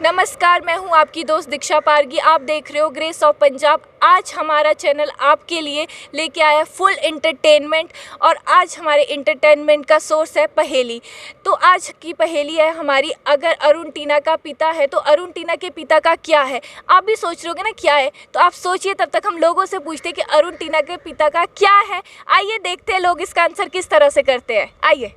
नमस्कार, मैं हूं आपकी दोस्त दीक्षा पारगी। आप देख रहे हो ग्रेस ऑफ पंजाब। आज हमारा चैनल आपके लिए लेके आया फुल एंटरटेनमेंट और आज हमारे एंटरटेनमेंट का सोर्स है पहेली। तो आज की पहेली है हमारी, अगर अरुण टीना का पिता है तो अरुण टीना के पिता का क्या है। आप भी सोच रहे होगे ना क्या है, तो आप सोचिए, तब तक हम लोगों से पूछते हैं कि अरुण टीना के पिता का क्या है। आइए देखते हैं लोग इसका आंसर किस तरह से करते हैं। आइए।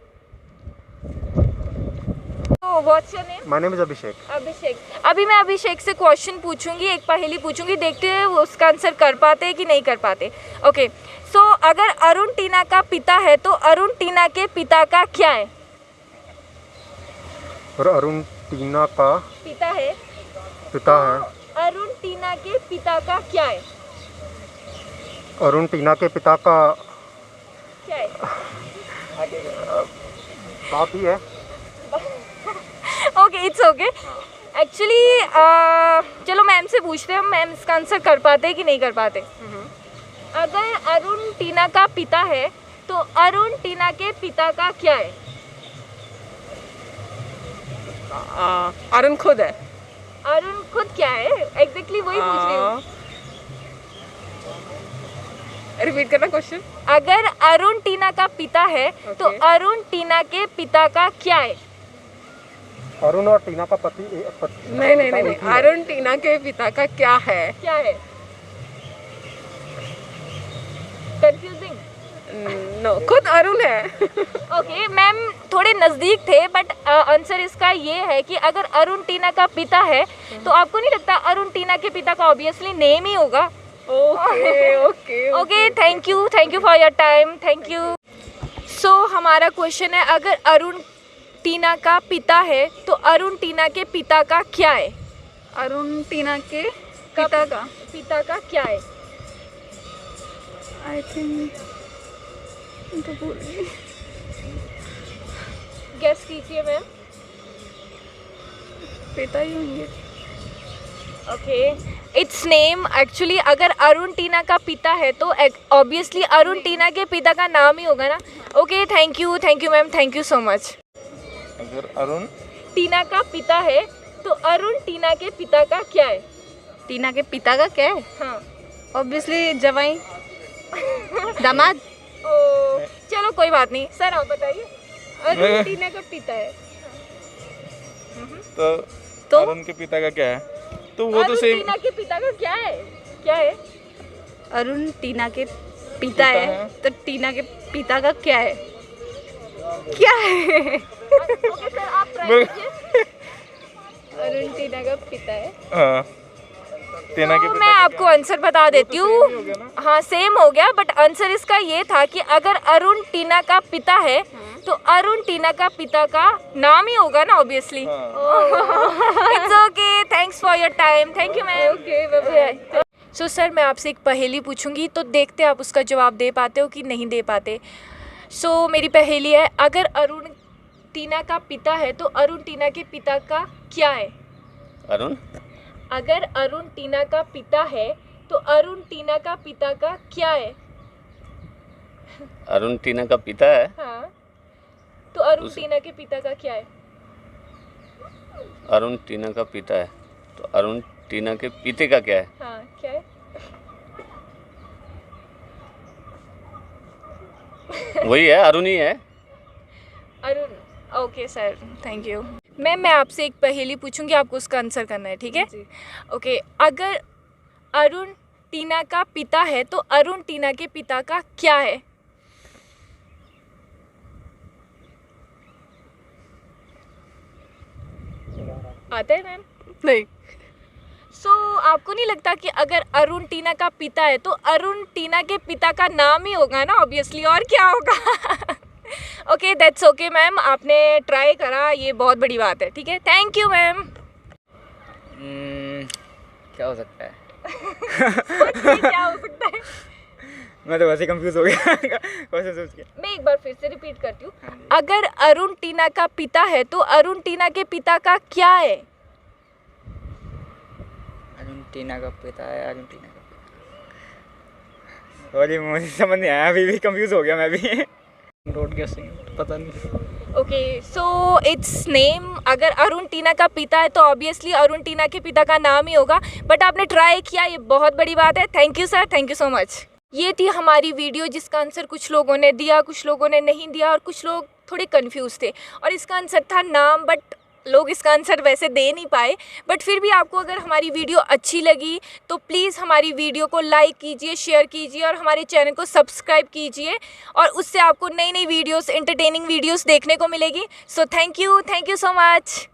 तो what's your name? My name is Abhishek. Abhishek. अभी मैं अभिषेक से क्वेश्चन पूछूंगी, एक पहेली पूछूंगी, देखते हैं वो उसका आंसर कर पाते हैं कि नहीं कर पाते। ओके, सो अगर अरुण टीना का पिता है तो अरुण टीना के पिता का क्या है? और अरुण टीना का पिता है, अरुण टीना के पिता का क्या है? अरुण टीना के पिता का क्या है? बाप ही है। Okay, it's okay. एक्चुअली चलो मैम से पूछते हैं, मैम इसका आंसर कर पाते हैं कि नहीं कर पाते। अगर अरुण टीना का पिता है तो अरुण टीना के पिता का क्या है? अरुण खुद है। अरुण खुद क्या है? एग्जैक्टली वही पूछ रही हूँ। रिपीट करना क्वेश्चन। अगर अरुण टीना का पिता है तो अरुण टीना के पिता का क्या है? अरुण और टीना का पति नहीं। अरुण टीना के पिता का क्या है? क्या है? कंफ्यूजिंग। नो, खुद अरुण है। ओके मैम, थोड़े नजदीक थे, बट आंसर इसका ये है कि अगर अरुण टीना का पिता है तो आपको नहीं लगता अरुण टीना के पिता का ऑब्वियसली नेम ही होगा? Okay, thank you for your time, thank you. So हमारा क्वेश्चन है, अगर अरुण टीना का पिता है तो अरुण टीना के पिता का क्या है? अरुण टीना के पिता का क्या है? आई थिंक तो भूल गई। गेस कीजिए मैम। पिता ही होंगे। Okay, it's name. एक्चुअली अगर अरुण टीना का पिता है तो ऑब्वियसली अरुण टीना के पिता का नाम ही होगा ना। Okay, thank you ma'am, thank you so much. अगर अरुण टीना का पिता है तो अरुण टीना के पिता का क्या है? टीना के पिता का क्या है? हाँ, ऑब्वियसली जवाई, दामाद। ओ, चलो कोई बात नहीं। सर आप बताइए। अरुण टीना का पिता है तो अरुण के पिता का क्या है? तो वो तो सेम। टीना के पिता का क्या है? अरुण टीना के पिता है तो टीना के पिता का क्या है? ओके सर, आप ट्राई कीजिए। अरुण टीना का पिता है। हाँ, टीना के तो पिता मैं आपको आंसर बता देती हूँ। हाँ, सेम हो गया, बट आंसर इसका ये था कि अगर अरुण टीना का पिता है तो अरुण टीना का पिता का नाम ही होगा ना, obviously. It's okay, thanks for your time, thank you ma'am. Okay, bye bye. So sir, मैं आपसे एक पहेली पूछूंगी, तो देखते आप उसका जवाब दे पाते हो कि नहीं दे पाते। सो मेरी पहेली है, अगर अरुण टीना का पिता है तो अरुण टीना के पिता का क्या है? अरुण अगर अरुण टीना का पिता है तो अरुण टीना का पिता का क्या है? अरुण टीना का पिता है। हाँ, तो अरुण टीना के पिता का क्या है? अरुण टीना का पिता है तो अरुण टीना के पिता का क्या है? हाँ, क्या है? वही है, अरुण ही है। Arun. Okay sir, thank you. मैं आपसे एक पहेली पूछूंगी, आपको उसका आंसर करना है, ठीक है? ओके, अगर अरुण टीना का पिता है तो अरुण टीना के पिता का क्या है? आता है मैम? नहीं। सो आपको नहीं लगता कि अगर अरुण टीना का पिता है तो अरुण टीना के पिता का नाम ही होगा ना, ऑब्वियसली, और क्या होगा? ओके, दैट्स ओके मैम, आपने ट्राई करा, ये बहुत बड़ी बात है, ठीक है? Thank you ma'am. क्या हो सकता है? क्या हो सकता है? मैं तो वैसे कंफ्यूज हो गया क्वेश्चन सोच के। मैं एक बार फिर से रिपीट करती हूँ। अगर अरुण टीना का पिता है तो अरुण टीना के पिता का क्या है? अरुण टीना का पिता है, अरुण टीना का पिता। और ये मुझे समझ नहीं आया, अभी भी कंफ्यूज हो गया मैं भी। रोड गेसिंग, पता नहीं। ओके सो इट्स नेम, अगर अरुण टीना का पिता है तो ऑब्वियसली अरुण टीना के पिता का नाम ही होगा, बट आपने ट्राई किया, ये बहुत बड़ी बात है। Thank you sir, thank you so much. ये थी हमारी वीडियो जिसका आंसर कुछ लोगों ने दिया, कुछ लोगों ने नहीं दिया और कुछ लोग थोड़े कंफ्यूज थे, और इसका आंसर था नाम, बट लोग इसका आंसर वैसे दे नहीं पाए। बट फिर भी आपको अगर हमारी वीडियो अच्छी लगी तो प्लीज़ हमारी वीडियो को लाइक कीजिए, शेयर कीजिए और हमारे चैनल को सब्सक्राइब कीजिए, और उससे आपको नई नई वीडियोस, एंटरटेनिंग वीडियोस देखने को मिलेगी। So thank you so much.